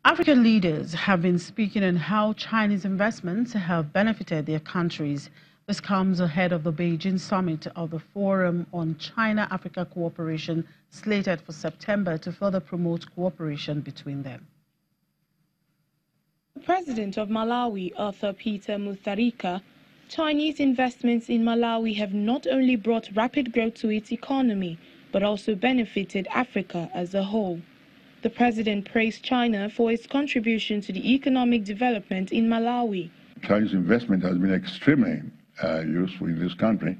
African leaders have been speaking on how Chinese investments have benefited their countries. This comes ahead of the Beijing summit of the Forum on China-Africa Cooperation slated for September to further promote cooperation between them. The President of Malawi, Arthur Peter Mutharika, Chinese investments in Malawi have not only brought rapid growth to its economy, but also benefited Africa as a whole. The president praised China for its contribution to the economic development in Malawi. Chinese investment has been extremely useful in this country.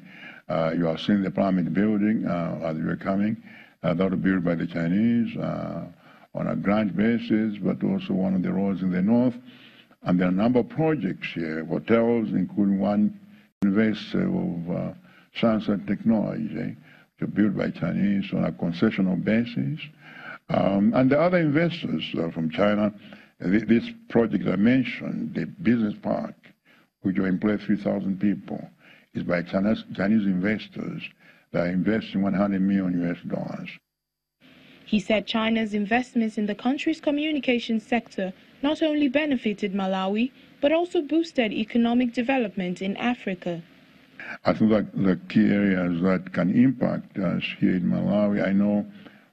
You are seeing the parliament building as you are coming. That was built by the Chinese on a grant basis, but also one of the roads in the north. And there are a number of projects here, hotels, including one University of Science and Technology, which are built by Chinese on a concessional basis. And the other investors from China, this project I mentioned, the business park, which will employ 3,000 people, is by Chinese investors that are investing $100 million. He said China's investments in the country's communications sector not only benefited Malawi, but also boosted economic development in Africa. I think that the key areas that can impact us here in Malawi, I know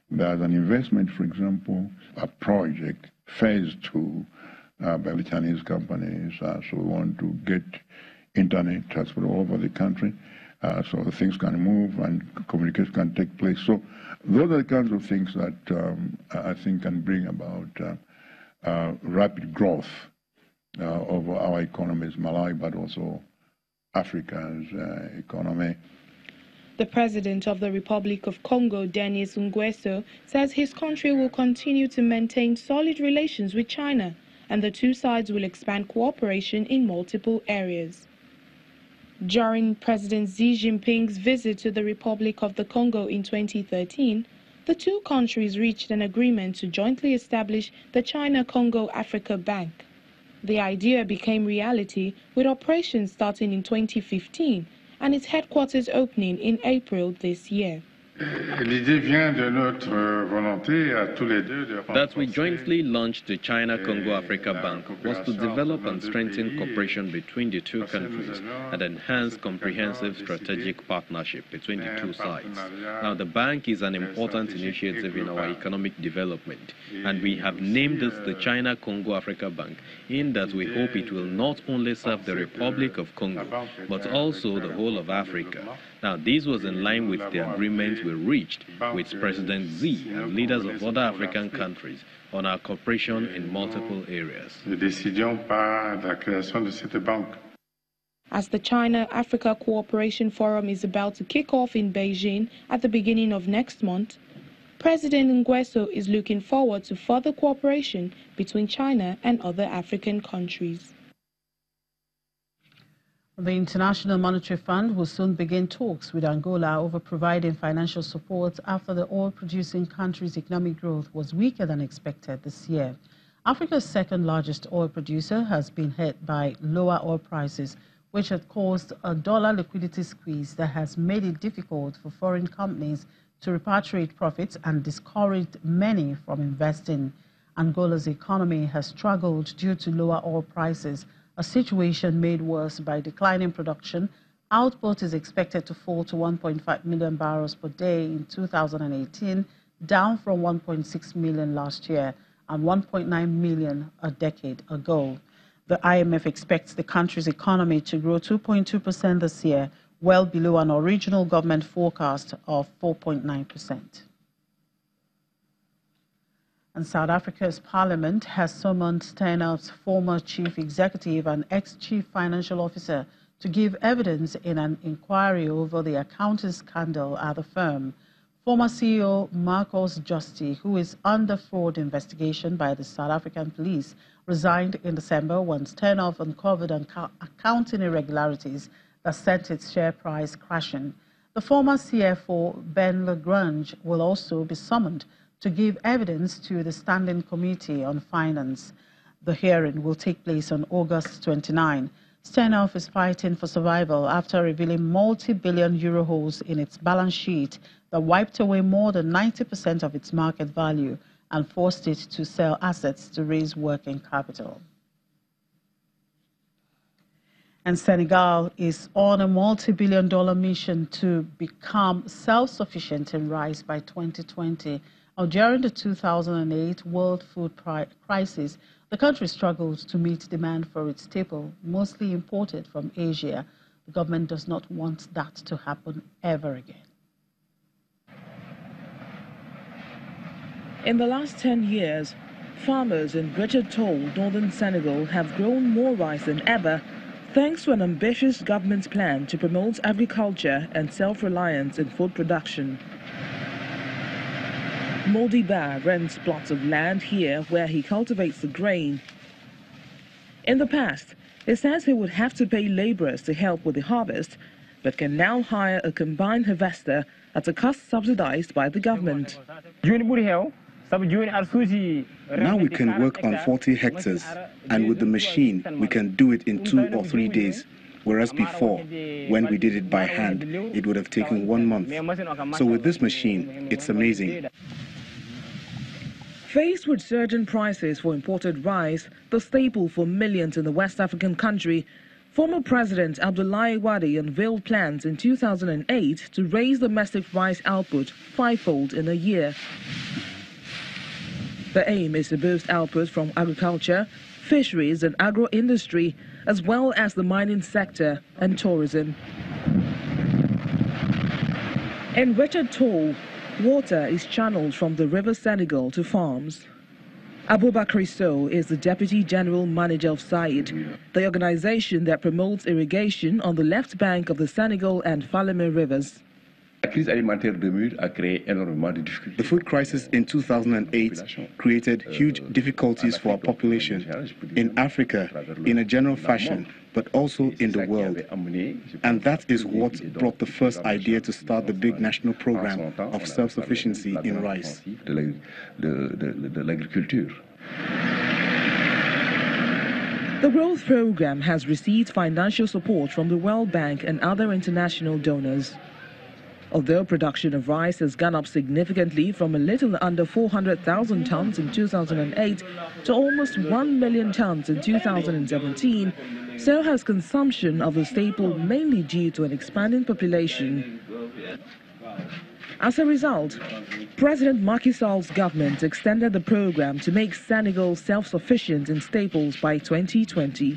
there's an investment, for example, a project, phase 2, by the Chinese companies. So we want to get internet transport all over the country so things can move and communication can take place. So those are the kinds of things that I think can bring about rapid growth of our economies, Malawi, but also Africa's economy. The President of the Republic of Congo, Denis Nguesso, says his country will continue to maintain solid relations with China, and the two sides will expand cooperation in multiple areas. During President Xi Jinping's visit to the Republic of the Congo in 2013, the two countries reached an agreement to jointly establish the China-Congo-Africa Bank. The idea became reality with operations starting in 2015 and its headquarters opening in April this year. That we jointly launched the China-Congo-Africa Bank was to develop and strengthen cooperation between the two countries and enhance comprehensive strategic partnership between the two sides. Now, the bank is an important initiative in our economic development, and we have named this the China-Congo-Africa Bank, in that we hope it will not only serve the Republic of Congo, but also the whole of Africa. Now, this was in line with the agreement we reached with President Xi and leaders of other African countries on our cooperation in multiple areas. As the China-Africa Cooperation Forum is about to kick off in Beijing at the beginning of next month, President Nguesso is looking forward to further cooperation between China and other African countries. The International Monetary Fund will soon begin talks with Angola over providing financial support after the oil-producing country's economic growth was weaker than expected this year. Africa's second-largest oil producer has been hit by lower oil prices, which have caused a dollar liquidity squeeze that has made it difficult for foreign companies to repatriate profits and discouraged many from investing. Angola's economy has struggled due to lower oil prices, a situation made worse by declining production. Output is expected to fall to 1.5 million barrels per day in 2018, down from 1.6 million last year and 1.9 million a decade ago. The IMF expects the country's economy to grow 2.2% this year, well below an original government forecast of 4.9%. And South Africa's parliament has summoned Steinhoff's former chief executive and ex-chief financial officer to give evidence in an inquiry over the accounting scandal at the firm. Former CEO Marcos Justi, who is under fraud investigation by the South African police, resigned in December when Steinhoff uncovered accounting irregularities that sent its share price crashing. The former CFO, Ben Lagrange, will also be summoned to give evidence to the Standing Committee on Finance. The hearing will take place on August 29. Steinhoff is fighting for survival after revealing multi-billion euro holes in its balance sheet that wiped away more than 90% of its market value and forced it to sell assets to raise working capital. And Senegal is on a multi-billion-dollar mission to become self-sufficient in rice by 2020. Now, during the 2008 world food crisis, the country struggled to meet demand for its staple, mostly imported from Asia. The government does not want that to happen ever again. In the last 10 years, farmers in Richard Toll, northern Senegal, have grown more rice than ever, thanks to an ambitious government plan to promote agriculture and self-reliance in food production. Modiba rents plots of land here where he cultivates the grain. In the past, he says he would have to pay laborers to help with the harvest, but can now hire a combined harvester at a cost subsidized by the government. Now we can work on 40 hectares, and with the machine, we can do it in 2 or 3 days. Whereas before, when we did it by hand, it would have taken 1 month. So with this machine, it's amazing. Faced with surging prices for imported rice, the staple for millions in the West African country, former President Abdoulaye Wade unveiled plans in 2008 to raise domestic rice output fivefold in a year. The aim is to boost output from agriculture, fisheries and agro-industry, as well as the mining sector and tourism. In Richard Toll, water is channeled from the River Senegal to farms. Aboubakar Sow is the Deputy General Manager of SAID, the organization that promotes irrigation on the left bank of the Senegal and Falémé rivers. The food crisis in 2008 created huge difficulties for our population in Africa, in a general fashion, but also in the world. And that is what brought the first idea to start the big national program of self-sufficiency in rice. The growth program has received financial support from the World Bank and other international donors. Although production of rice has gone up significantly from a little under 400,000 tons in 2008 to almost 1 million tons in 2017, so has consumption of the staple, mainly due to an expanding population. As a result, President Macky Sall's government extended the program to make Senegal self-sufficient in staples by 2020.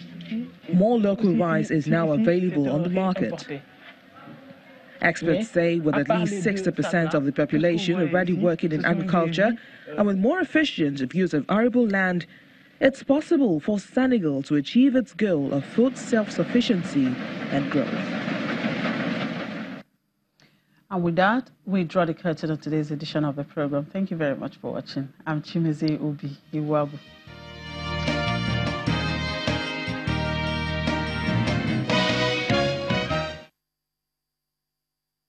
More local rice is now available on the market. Experts say with at least 60% of the population already working in agriculture and with more efficient use of arable land, it's possible for Senegal to achieve its goal of food self-sufficiency and growth. And with that, we draw the curtain on today's edition of the program. Thank you very much for watching. I'm Chimeze Obi Iwabu.